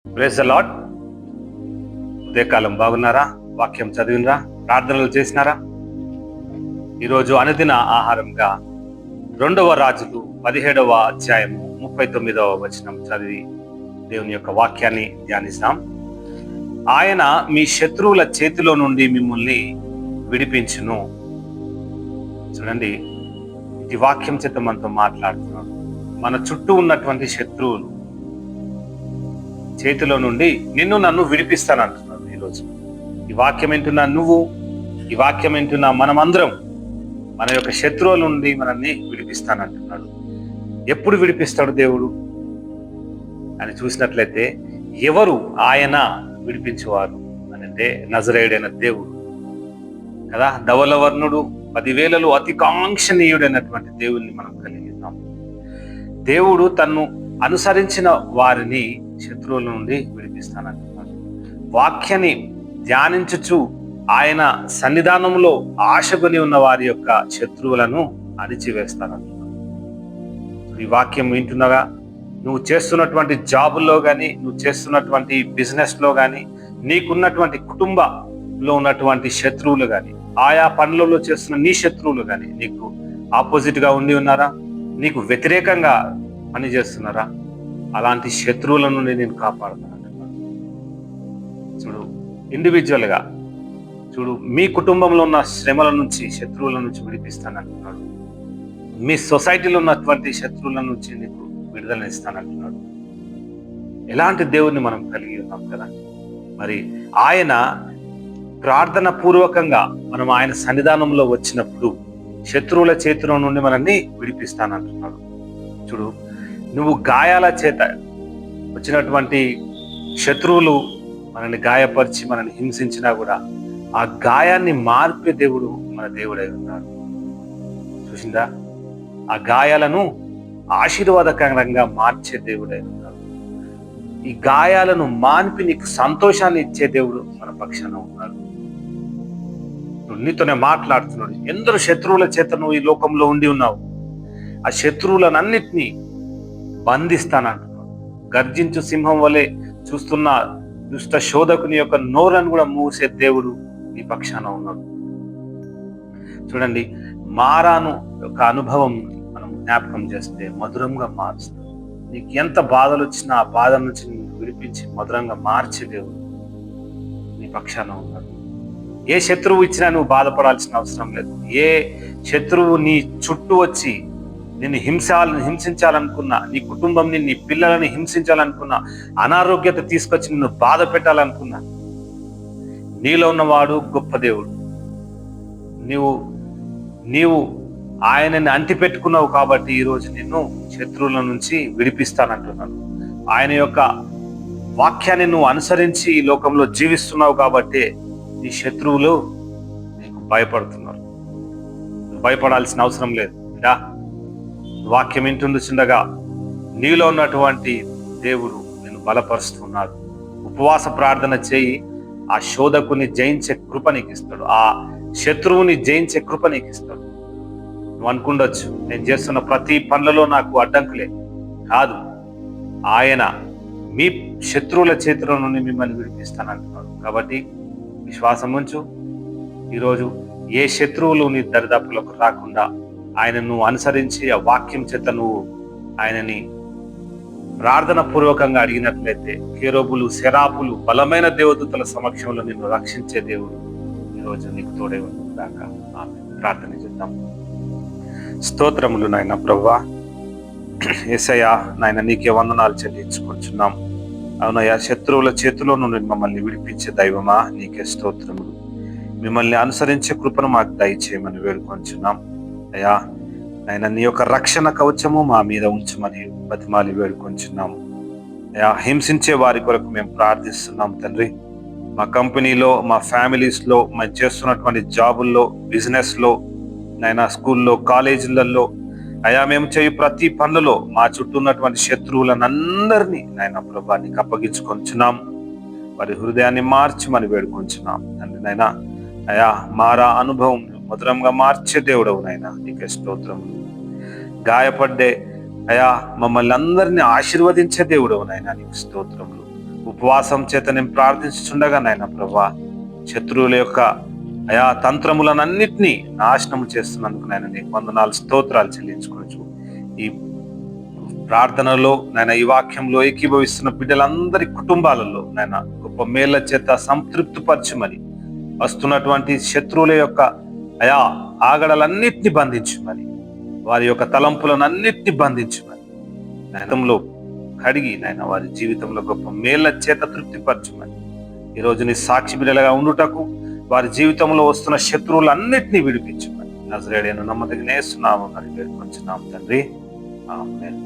Praise the lord. ఉదయకాలం బాగున్నారా? వాక్యం చదివినరా? ప్రార్థనలు చేసినారా? ఈరోజు అనుదిన ఆహారంగా 2వ రాజులు 17వ అధ్యాయము 39వ వచనం చదివి దేవుని యొక్క వాక్యాన్ని ధ్యానిస్తాం. ఆయన మీ శత్రువుల చేతిలో నుండి మిమ్మల్ని విడిపించును. చూడండి, ఇది వాక్యం చేత మనతో మాట్లాడుతున్నాడు. మన చుట్టూ ఉన్నటువంటి శత్రువులు చేతిలో నుండి నన్ను విడిపిస్తానంటున్నాడు. ఈరోజు ఈ వాక్యం వింటున్నా నువ్వు, ఈ వాక్యం వింటున్నా మనమందరం మన యొక్క శత్రువుల నుండి మనల్ని విడిపిస్తానంటున్నాడు. ఎప్పుడు విడిపిస్తాడు దేవుడు అని చూసినట్లయితే, ఎవరు ఆయన విడిపించేవారు అని అంటే నజరేయుడైన దేవుడు కదా. ధవలవర్ణుడు 10,000 అతి కాంక్షణీయుడైనటువంటి దేవుణ్ణి మనం కలిగి ఉన్నాం. దేవుడు తన్ను అనుసరించిన వారిని శత్రువుల నుండి విడిపిస్తానంటున్నాడు. వాక్యాన్ని ధ్యానించుచు ఆయన సన్నిధానంలో ఆశకొని ఉన్న వారి యొక్క శత్రువులను అణిచివేస్తానంటున్నాడు. ఈ వాక్యం వింటున్నగా నువ్వు చేస్తున్నటువంటి జాబుల్లో కానీ, నువ్వు చేస్తున్నటువంటి బిజినెస్లో కానీ, నీకున్నటువంటి కుటుంబంలో ఉన్నటువంటి శత్రువులు కానీ, ఆయా పనులలో చేస్తున్న నీ శత్రువులు కానీ నీకు ఆపోజిట్గా ఉండి ఉన్నారా? నీకు వ్యతిరేకంగా పని చేస్తున్నారా? అలాంటి శత్రువుల నుండి నేను కాపాడుతానంటున్నాను. చూడు, ఇండివిజువల్గా చూడు, మీ కుటుంబంలో ఉన్న శ్రమల నుంచి, శత్రువుల నుంచి విడిపిస్తానంటున్నాడు. మీ సొసైటీలో ఉన్నటువంటి శత్రువుల నుంచి నీకు విడుదల ఇస్తానంటున్నాడు. ఎలాంటి దేవుడిని మనం కలిగి ఉన్నాం కదా. మరి ఆయన ప్రార్థన పూర్వకంగా మనం ఆయన సన్నిధానంలో వచ్చినప్పుడు శత్రువుల చేతిలో నుండి మనల్ని విడిపిస్తానంటున్నాడు. చూడు, నువ్వు గాయాల చేత వచ్చినటువంటి శత్రువులు మనల్ని గాయపరిచి మనల్ని హింసించినా కూడా ఆ గాయాన్ని మార్పే దేవుడు మన దేవుడై ఉన్నాడు. చూసిందా? ఆ గాయాలను ఆశీర్వాదకరంగా మార్చే దేవుడై ఉన్నాడు. ఈ గాయాలను మాన్పి నీకు సంతోషాన్ని ఇచ్చే దేవుడు మన పక్షాన ఉన్నాడు. నీతోనే మాట్లాడుతున్నాడు. ఎందరో శత్రువుల చేత నువ్వు ఈ లోకంలో ఉండి ఉన్నావు. ఆ శత్రువులనన్నిటినీ బంధిస్తానంటున్నాడు. గర్జించు సింహం వలె చూస్తున్న దుష్ట శోధకుని యొక్క నోరను కూడా మూసే దేవుడు నీ పక్షాన ఉన్నాడు. చూడండి, మారాను యొక్క అనుభవం మనం జ్ఞాపకం చేస్తే మధురంగా మారుస్తాడు. నీకు ఎంత బాధలు వచ్చినా ఆ బాధ నుంచి నిన్ను విడిపించి మధురంగా మార్చే దేవుడు నీ పక్షాన ఉన్నాడు. ఏ శత్రువు ఇచ్చినా నువ్వు బాధపడాల్సిన అవసరం లేదు. ఏ శత్రువు నీ చుట్టూ వచ్చి నిన్ను హింసించాలనుకున్నా, నీ కుటుంబంని, నీ పిల్లలని హింసించాలనుకున్నా, అనారోగ్యత తీసుకొచ్చి నిన్ను బాధ పెట్టాలనుకున్నా, నీలో ఉన్నవాడు గొప్ప దేవుడు. నీవు ఆయనని అంటిపెట్టుకున్నావు కాబట్టి ఈరోజు నిన్ను శత్రువుల నుంచి విడిపిస్తానంటున్నాను. ఆయన యొక్క వాక్యాన్ని నువ్వు అనుసరించి ఈ లోకంలో జీవిస్తున్నావు కాబట్టి నీ శత్రువులు నీకు భయపడుతున్నారు. భయపడాల్సిన అవసరం లేదు. వాక్యం వింటుండగా నీలో ఉన్నటువంటి దేవుడు నేను బలపరుస్తున్నాడు. ఉపవాస ప్రార్థన చేయి, ఆ శోధకుని జయించే కృప నీకు ఇస్తాడు. ఆ శత్రువుని జయించే కృప నీకు ఇస్తాడు. నువ్వు అనుకుండొచ్చు, నేను చేస్తున్న ప్రతి పనులలో నాకు అడ్డంకులే. కాదు, ఆయన మీ శత్రువుల చేతిలో నుండి మిమ్మల్ని విడిపిస్తానంటున్నాడు. కాబట్టి విశ్వాసం ఉంచు. ఈరోజు ఏ శత్రువులు నీ దరిదాపులకు రాకుండా ఆయన నువ్వు అనుసరించి ఆ వాక్యం చేత నువ్వు ఆయనని ప్రార్థన పూర్వకంగా అడిగినట్లయితే కేరూబులు, శరాపులు, బలమైన దేవదూతల సమక్షంలో నిన్ను రక్షించే దేవుడు ఈరోజు నీకు తోడై ఉంటుందాక. ఆమె ప్రార్థన చేద్దాం. స్తోత్రములు నాయన ప్రభువా, యేసయ్యా నాయన, నీకే వందనాలు చెల్లించుకుంటున్నాం. అవునయ్యా, శత్రువుల చేతిలో నుండి మమ్మల్ని విడిపించే దైవమా, నీకే స్తోత్రములు. మిమ్మల్ని అనుసరించే కృపను మాకు దయచేయమని వేడుకొంచున్నాం. అయ్యా నాయన, నీ యొక్క రక్షణ కవచము మా మీద ఉంచమని బతిమాలి వేడుకొంచున్నాము. అయ్యా, హింసించే వారి కొరకు మేము ప్రార్థిస్తున్నాం తండ్రి. మా కంపెనీలో, మా ఫ్యామిలీస్లో, మేము చేస్తున్నటువంటి జాబుల్లో, బిజినెస్లో, నాయన స్కూల్లో, కాలేజీలలో, అయ్యా మేము చేయు ప్రతి పనులలో మా చుట్టూ ఉన్నటువంటి శత్రువులనందరినీ నాయన ప్రభా నీకు అప్పగించుకొంచున్నాం. వారి హృదయాన్ని మార్చమని వేడుకొంచున్నాం తండ్రి. నాయన అయ్యా, మారా అనుభవం మధురంగా మార్చే దేవుడవు నాయన, నీకే స్తోత్రములు. గాయపడ్డే అయ్యా మమ్మల్ని అందరినీ ఆశీర్వదించే దేవుడవు నాయన, నీకు స్తోత్రములు. ఉపవాసం చేత నేను ప్రార్థించుండగా నాయన ప్రభా, శత్రువుల యొక్క అయా తంత్రములనన్నిటినీ నాశనం చేస్తున్నందుకు నాయన నీకు వందనాలు, స్తోత్రాలు చెల్లించుకోవచ్చు. ఈ ప్రార్థనలో నాయన, ఈ వాక్యంలో ఏకీభవిస్తున్న బిడ్డలందరి కుటుంబాలలో నాయన గొప్ప మేళ్ల చేత సంతృప్తిపరచమని, వస్తున్నటువంటి శత్రువుల యొక్క అయా ఆగడలన్నిటిని బంధించమని, వారి యొక్క తలంపులను అన్నిటిని బంధించమని, నాయనంలో కడిగి నాయన వారి జీవితంలో గొప్ప మేళ్ల చేత తృప్తిపరచమని, ఈరోజు నీ సాక్షి బిడ్డలుగా ఉండుటకు వారి జీవితంలో వస్తున్న శత్రువులన్నిటినీ విడిపించమని నజరేయుడైన నమ్మదగిన యేసు నామమున వేడుకొంచున్నాము తండ్రి. ఆమేన్.